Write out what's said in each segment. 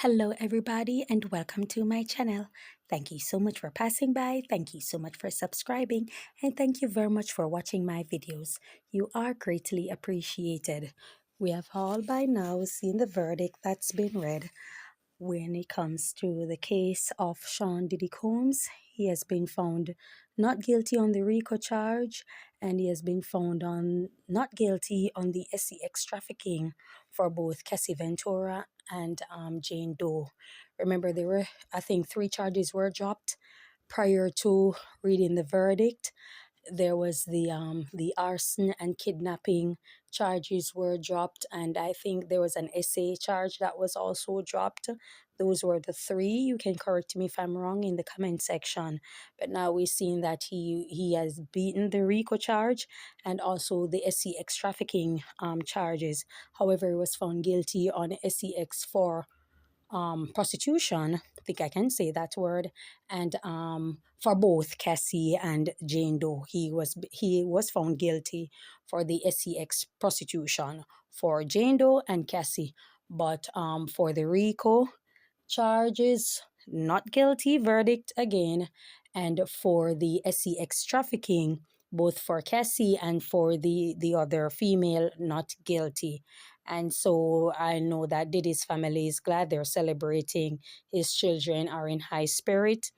Hello everybody and welcome to my channel. Thank you so much for passing by, thank you so much for subscribing, and thank you very much for watching my videos. You are greatly appreciated. We have all by now seen the verdict that's been read. When it comes to the case of Sean Diddy Combs, he has been found not guilty on the RICO charge, and he has been found on not guilty on the SEX trafficking for both Cassie Ventura and Jane Doe. Remember, there were, I think, 3 charges were dropped prior to reading the verdict. There was the arson and kidnapping charges were dropped, and I think there was an SA charge that was also dropped. Those were the 3. You can correct me if I'm wrong in the comment section. But now we've seen that he has beaten the RICO charge and also the SEX trafficking charges. However, he was found guilty on SEX for prostitution, I think I can say that word, and for both Cassie and Jane Doe, he was found guilty for the SEX prostitution for Jane Doe and Cassie, but for the RICO charges, not guilty verdict again, and for the SEX trafficking, both for Cassie and for the other female, not guilty. And so I know that Diddy's family is glad, they're celebrating. His children are in high spirit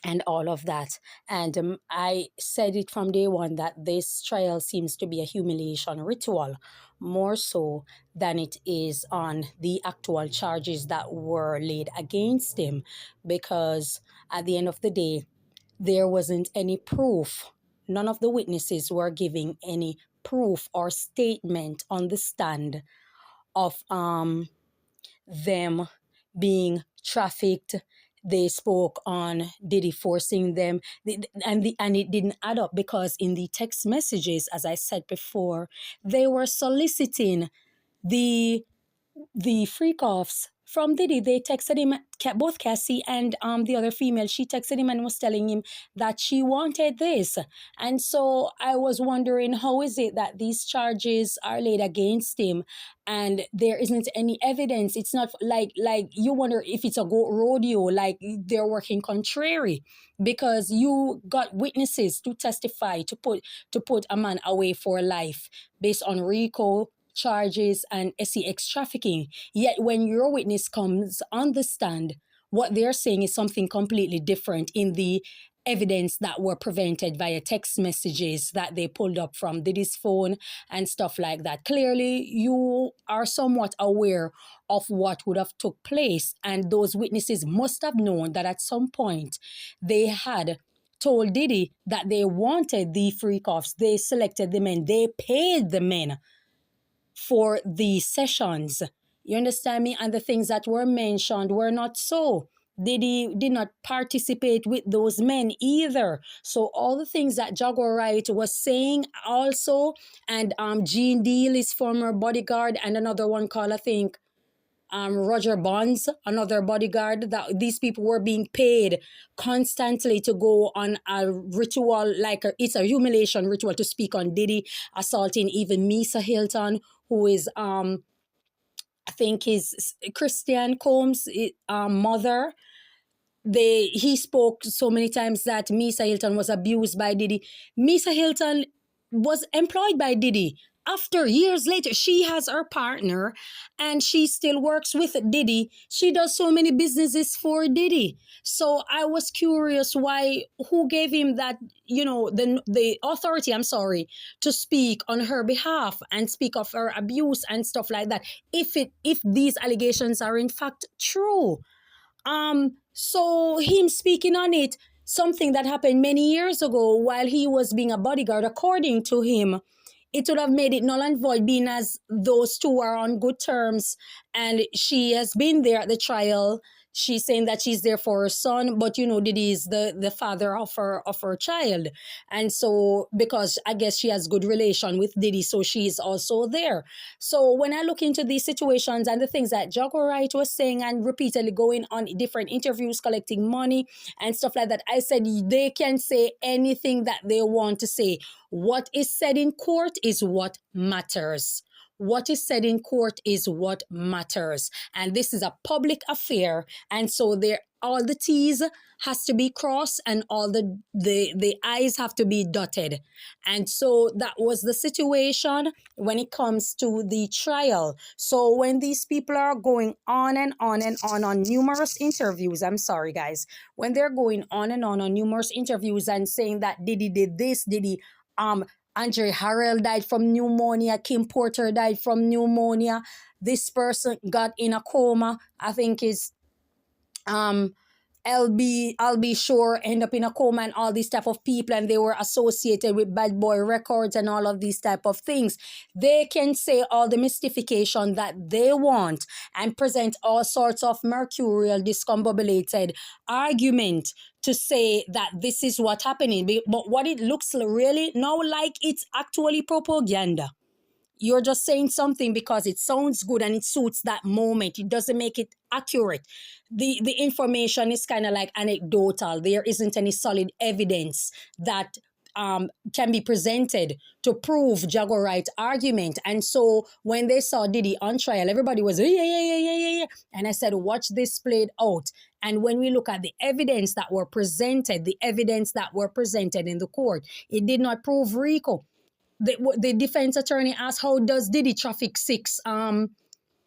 and all of that. And I said it from day one that this trial seems to be a humiliation ritual, more so than it is on the actual charges that were laid against him, because at the end of the day, there wasn't any proof. None of the witnesses were giving any proof or statement on the stand of them being trafficked. They spoke on Diddy forcing them, and it didn't add up, because in the text messages, as I said before, they were soliciting the freak offs from Diddy. They texted him, both Cassie and the other female. She texted him and was telling him that she wanted this. And so I was wondering, how is it that these charges are laid against him and there isn't any evidence? It's not like you wonder if it's a goat rodeo, like they're working contrary, because you got witnesses to testify to put a man away for life based on RICO charges and SEX trafficking. Yet when your witness comes on the stand, what they're saying is something completely different in the evidence that were prevented via text messages that they pulled up from Diddy's phone and stuff like that. Clearly, you are somewhat aware of what would have took place, and those witnesses must have known that at some point they had told Diddy that they wanted the freak offs. They selected the men. They paid the men for the sessions. You understand me? And the things that were mentioned were not so. Diddy did not participate with those men either. So all the things that Jaguar Wright was saying also, and Gene Deal, his former bodyguard, and another one called, I think, Roger Bonds, another bodyguard, that these people were being paid constantly to go on a ritual, it's a humiliation ritual, to speak on Diddy, assaulting even Misa Hilton, who is I think is Christian Combs' mother. He spoke so many times that Misa Hilton was abused by Diddy. Misa Hilton was employed by Diddy. After years later, she has her partner and she still works with Diddy. She does so many businesses for Diddy. So I was curious who gave him that, the authority, to speak on her behalf and speak of her abuse and stuff like that, if these allegations are in fact true. So him speaking on it, something that happened many years ago while he was being a bodyguard, according to him, it would have made it null and void, being as those two are on good terms and she has been there at the trial. She's saying that she's there for her son, but Diddy is the father of her child. And so, because I guess she has good relation with Diddy, so she's also there. So when I look into these situations and the things that Jaguar Wright was saying and repeatedly going on different interviews, collecting money and stuff like that, I said they can say anything that they want to say. What is said in court is what matters. what is said in court is what matters. And this is a public affair. And so there all the T's has to be crossed and all the I's have to be dotted. And so that was the situation when it comes to the trial. So when these people are going on and on numerous interviews, I'm sorry guys, when they're going on numerous interviews and saying that Diddy did this, Diddy Andre Harrell died from pneumonia, Kim Porter died from pneumonia, this person got in a coma, I think is um I'll be sure end up in a coma and all these type of people, and they were associated with bad boy records and all of these type of things. They can say all the mystification that they want and present all sorts of mercurial discombobulated argument to say that this is what happening. But what it looks really now like, it's actually propaganda. You're just saying something because it sounds good and it suits that moment. It doesn't make it accurate. The information is kind of like anecdotal. There isn't any solid evidence that can be presented to prove Jaguarite argument. And so when they saw Diddy on trial, everybody was yeah. And I said, watch this played out. And when we look at the evidence that were presented, in the court, it did not prove RICO. The defense attorney asked, how does Diddy traffic 6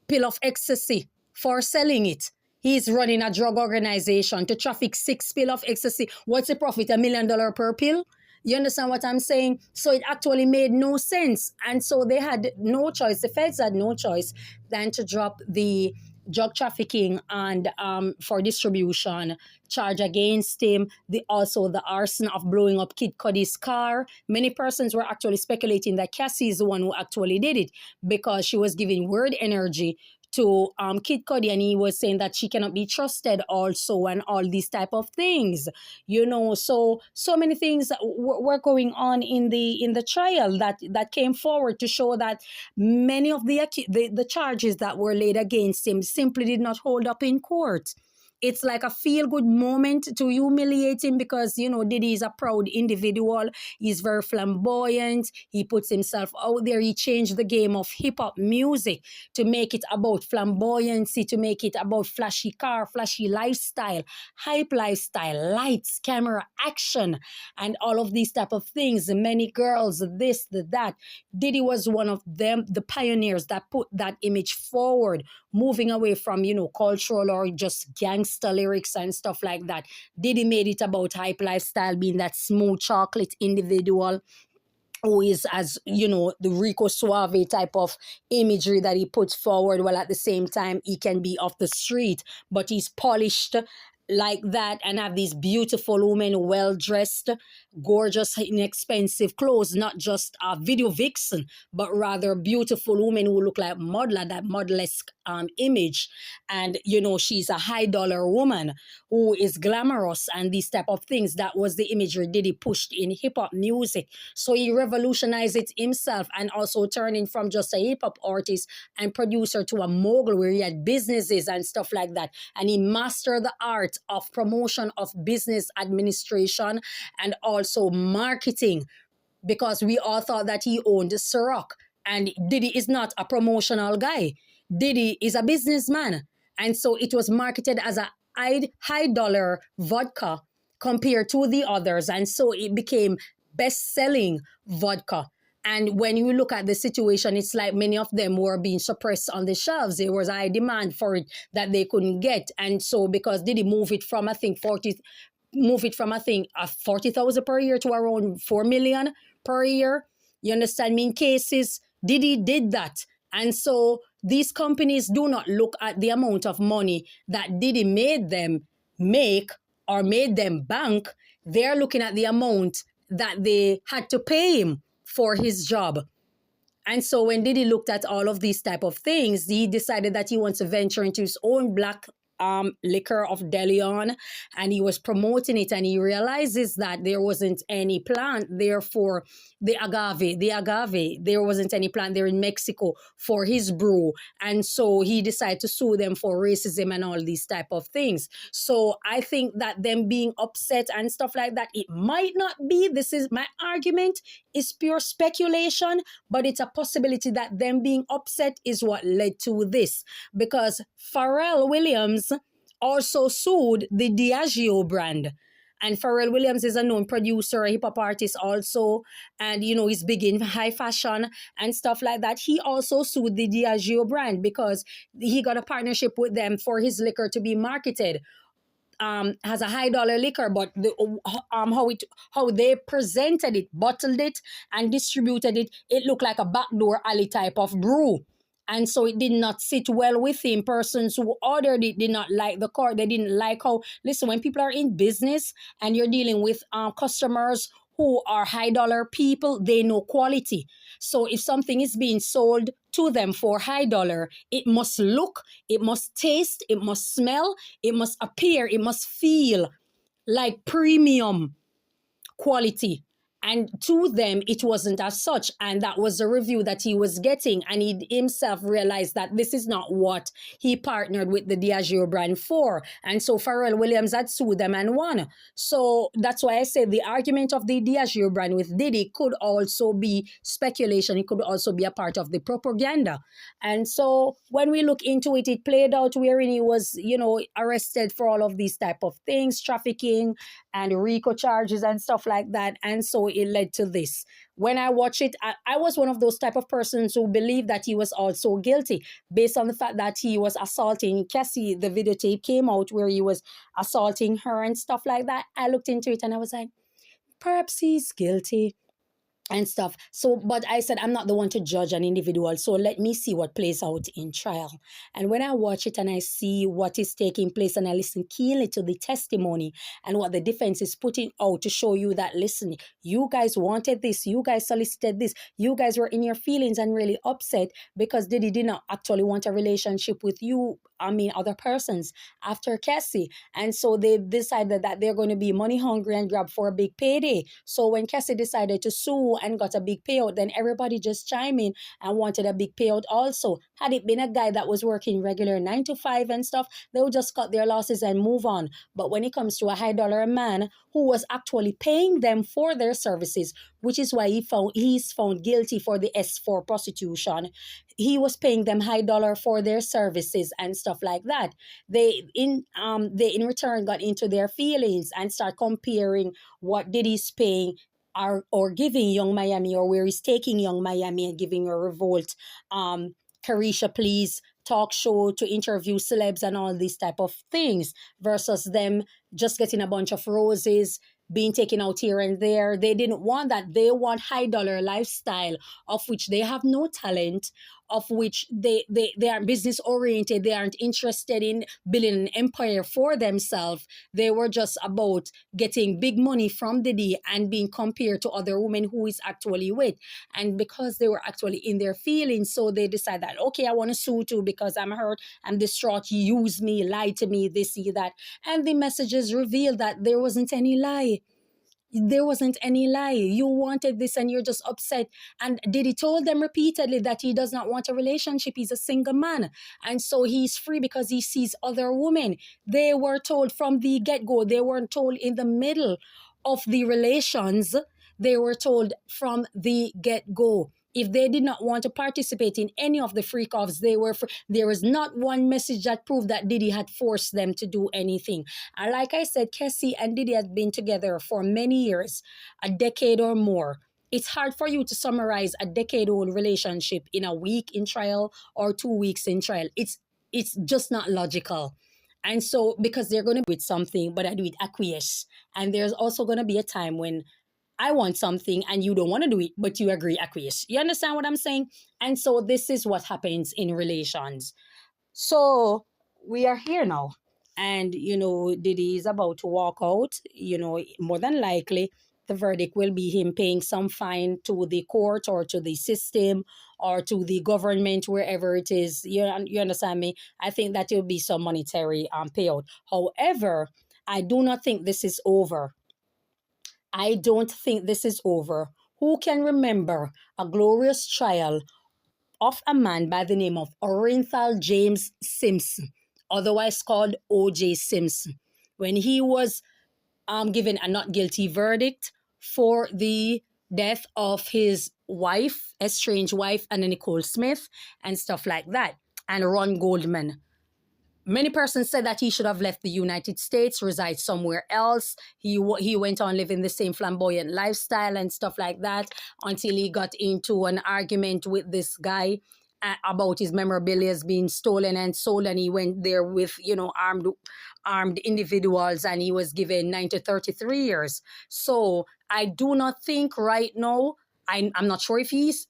pill of ecstasy for selling it? He's running a drug organization to traffic 6 pill of ecstasy. What's the profit? $1 million per pill? You understand what I'm saying? So it actually made no sense. And so they had no choice. The feds had no choice than to drop the drug trafficking and for distribution charge against him. Also the arson of blowing up Kid Cudi's car. Many persons were actually speculating that Cassie is the one who actually did it because she was giving word energy to Kid Cudi, and he was saying that she cannot be trusted also, and all these type of things, so many things that were going on in the trial that came forward to show that many of the charges that were laid against him simply did not hold up in court. It's like a feel-good moment to humiliate him because, Diddy is a proud individual. He's very flamboyant. He puts himself out there. He changed the game of hip-hop music to make it about flamboyancy, to make it about flashy car, flashy lifestyle, hype lifestyle, lights, camera, action, and all of these type of things. Many girls, this, that. Diddy was one of them, the pioneers that put that image forward, moving away from, cultural or just gangster lyrics and stuff like that. Diddy made it about hype lifestyle, being that smooth chocolate individual who is, as the Rico Suave type of imagery that he puts forward, while at the same time he can be off the street, but he's polished like that and have these beautiful women, well dressed, gorgeous, inexpensive clothes, not just a video vixen, but rather beautiful women who look like that model-esque image. And she's a high dollar woman who is glamorous and these type of things. That was the imagery Diddy pushed in hip-hop music. So he revolutionized it himself, and also turning from just a hip-hop artist and producer to a mogul where he had businesses and stuff like that. And he mastered the art of promotion, of business administration, and also marketing, because we all thought that he owned Ciroc. And Diddy is not a promotional guy. Diddy is a businessman. And so it was marketed as a high dollar vodka compared to the others. And so it became best-selling vodka. And when you look at the situation, it's like many of them were being suppressed on the shelves. There was high demand for it that they couldn't get. And so because Diddy moved it from, I think, 40,000 per year to around 4 million per year. You understand me? In cases, Diddy did that. And so these companies do not look at the amount of money that Diddy made them make or made them bank. They're looking at the amount that they had to pay him for his job. And so when Diddy looked at all of these type of things, he decided that he wants to venture into his own black liquor of Deleon, and he was promoting it, and he realizes that there wasn't any plant there for the agave, there wasn't any plant there in Mexico for his brew, and so he decided to sue them for racism and all these type of things. So I think that them being upset and stuff like that, it might not be, this is my argument, is pure speculation, but it's a possibility that them being upset is what led to this, because Pharrell Williams also sued the Diageo brand. And Pharrell Williams is a known producer, a hip hop artist also, and he's big in high fashion and stuff like that. He also sued the Diageo brand because he got a partnership with them for his liquor to be marketed has a high dollar liquor, but how they presented it, bottled it, and distributed it, it looked like a backdoor alley type of brew. And so it did not sit well with him. Persons who ordered it did not like the core. They didn't like how, listen, when people are in business and you're dealing with customers who are high dollar people, they know quality. So if something is being sold to them for high dollar, it must look, it must taste, it must smell, it must appear, it must feel like premium quality. And to them, it wasn't as such. And that was the review that he was getting. And he himself realized that this is not what he partnered with the Diageo brand for. And so Pharrell Williams had sued them and won. So that's why I say the argument of the Diageo brand with Diddy could also be speculation. It could also be a part of the propaganda. And so when we look into it, it played out wherein he was, arrested for all of these type of things, trafficking and RICO charges and stuff like that. And so it led to this. When I watch it, I was one of those type of persons who believed that he was also guilty based on the fact that he was assaulting Cassie. The videotape came out where he was assaulting her and stuff like that. I looked into it and I was like, perhaps he's guilty and stuff. So, but I said, I'm not the one to judge an individual. So let me see what plays out in trial. And when I watch it and I see what is taking place and I listen keenly to the testimony and what the defense is putting out to show you that, listen, you guys wanted this, you guys solicited this, you guys were in your feelings and really upset because Diddy did not actually want a relationship with you, other persons after Cassie. And so they decided that they're going to be money hungry and grab for a big payday. So when Cassie decided to sue and got a big payout, then everybody just chimed in and wanted a big payout also. Had it been a guy that was working regular 9 to 5 and stuff, they would just cut their losses and move on. But when it comes to a high dollar man who was actually paying them for their services, which is why he's found guilty for the S4 prostitution, he was paying them high dollar for their services and stuff like that. They in return got into their feelings and start comparing what Diddy's paying or giving Young Miami, or where he's taking Young Miami and giving a revolt, Carisha Please talk show to interview celebs and all these type of things, versus them just getting a bunch of roses, being taken out here and there. They didn't want that. They want high dollar lifestyle, of which they have no talent, of which they aren't business oriented. They aren't interested in building an empire for themselves. They were just about getting big money from Diddy and being compared to other women who is actually with. And because they were actually in their feelings, so they decide that, okay, I want to sue too because I'm hurt, I'm distraught, he used me, lied to me, this, that. And the messages revealed that there wasn't any lie. There wasn't any lie. You wanted this and you're just upset. And Diddy told them repeatedly that he does not want a relationship. He's a single man. And so he's free because he sees other women. They were told from the get-go. They weren't told in the middle of the relations. They were told from the get-go. If they did not want to participate in any of the freak-offs, they were free. There was not one message that proved that Diddy had forced them to do anything. And like I said, Cassie and Diddy had been together for many years, a decade or more. It's hard for you to summarize a decade-old relationship in a week in trial or 2 weeks in trial. It's just not logical. And so, because they're going to be with something, but I do it acquiesce. And there's also going to be a time when I want something and you don't want to do it, but you agree, acquiesce. You understand what I'm saying? And so this is what happens in relations. So we are here now. And, Diddy is about to walk out, more than likely. the verdict will be him paying some fine to the court or to the system or to the government, wherever it is. You understand me? I think that it will be some monetary payout. However, I do not think this is over. I don't think this is over. Who can remember a glorious trial of a man by the name of Orenthal James Simpson, otherwise called O.J. Simpson, when he was given a not guilty verdict for the death of his wife, estranged wife, Anna Nicole Smith, and stuff like that, and Ron Goldman. Many persons said that he should have left the United States, reside somewhere else. He went on living the same flamboyant lifestyle and stuff like that until he got into an argument with this guy about his memorabilia being stolen and sold, and he went there with armed individuals, and he was given 9 to 33 years. So I do not think right now. I'm not sure if he's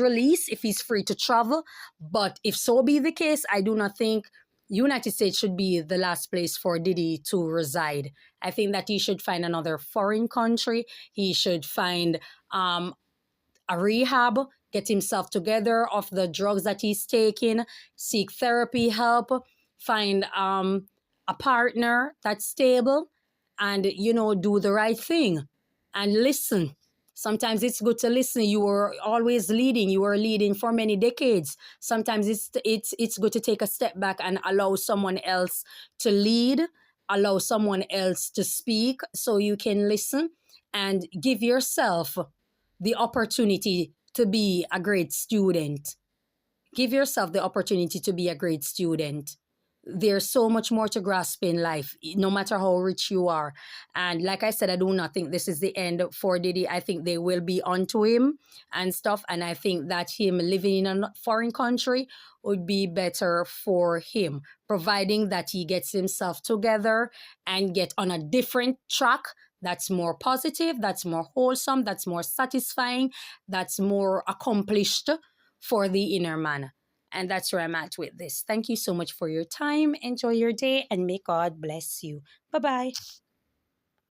released, if he's free to travel, but if so be the case, I do not think United States should be the last place for Diddy to reside. I think that he should find another foreign country. He should find a rehab, get himself together of the drugs that he's taking, seek therapy help, find a partner that's stable, and do the right thing and listen. Sometimes it's good to listen. You were always leading. You were leading for many decades. Sometimes it's good to take a step back and allow someone else to lead, allow someone else to speak so you can listen and give yourself the opportunity to be a great student. Give yourself the opportunity to be a great student. There's so much more to grasp in life, no matter how rich you are. And like I said, I do not think this is the end for Diddy. I think they will be onto him and stuff. And I think that him living in a foreign country would be better for him, providing that he gets himself together and get on a different track that's more positive, that's more wholesome, that's more satisfying, that's more accomplished for the inner man. And that's where I'm at with this. Thank you so much for your time. Enjoy your day and may God bless you. Bye-bye.